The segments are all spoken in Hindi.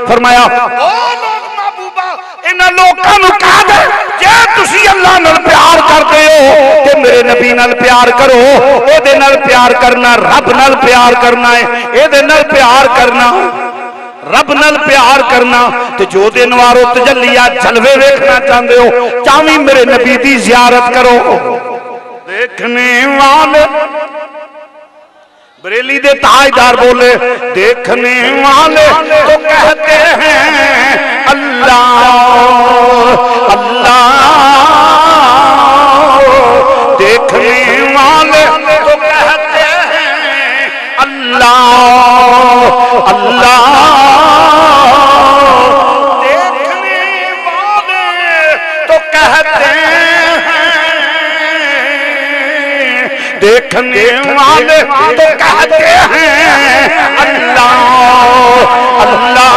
फरमाया इन्हां लोकां नूं कह दे जे तुसीं अल्लाह नाल प्यार करदे हो ते मेरे नबी नाल प्यार करो। एदे नाल प्यार करना रब नाल प्यार करना है, एदे नाल प्यार करना रब नाल प्यार करना। ते जो दिन वारो तजल्लिया जलवे वेखना चाहते हो चावी मेरे नबी दी जियारत करो। देखने वाले बरेली दे ताजदार बोले देखने वाले तो कहते हैं अल्लाह अल्लाह, देखने वाले तो कहते हैं अल्लाह अल्लाह, देखने वाले तो कहते हैं, देखने वाले तो कहते हैं अल्लाह अल्लाह।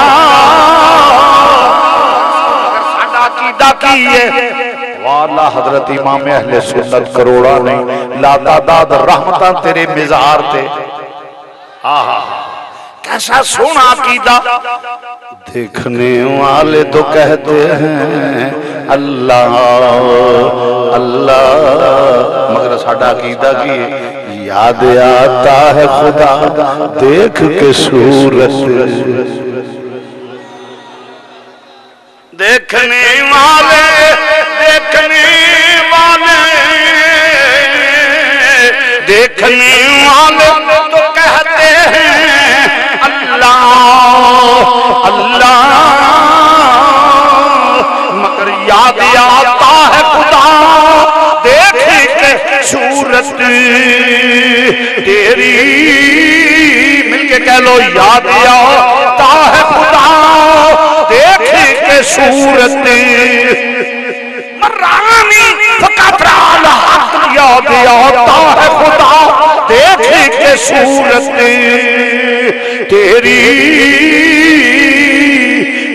वाला हजरत इमाम अहले सुन्नत करोड़ा नहीं लातादाद रहमतां तेरे मिज़ार ते। आहा कैसा सोना अकीदा। देखने वाले तो कहते हैं अल्लाह अल्लाह, मगर साडा अकीदा की याद आता है खुदा देख के सूरत। देखने वाले देखने वाले देखने वाले तो कहते हैं अल्लाह अल्लाह, मगर याद आता है खुदा देख के सूरत तेरी। मिलके कह लो याद आता है खुदा देख के सूरत मरानी फकत याद आता है खुदा देख के सूरत तेरी।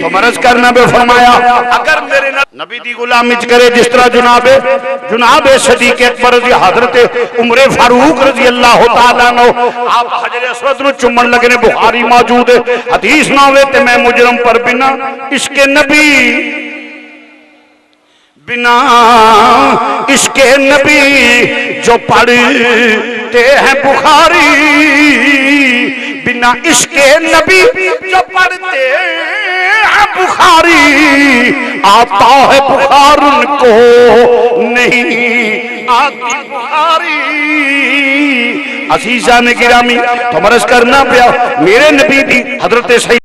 तो मरज करना बे फरमाया अगर मेरे नबी दी गुलामी करे जिस तरह जुनाबे सदीक अकबर रज़ी हजरत उमर फारूक रज़ी अल्लाह तआला अन्हु आप हजर अस्वद नु चुम्मन लगे ने, बुखारी मौजूद है। हदीस ना होवे ते मैं मुजरम पर बिना इसके नबी बिना इसके नबी जो पढ़ते हैं बुखारी, बिना इसके नबी जो पढ़ते हैं बुखारी आता है बुखार उनको नहीं आती बुखारी। अजीजा ने गिरामी तो मरज करना पिया मेरे नबी दी हजरत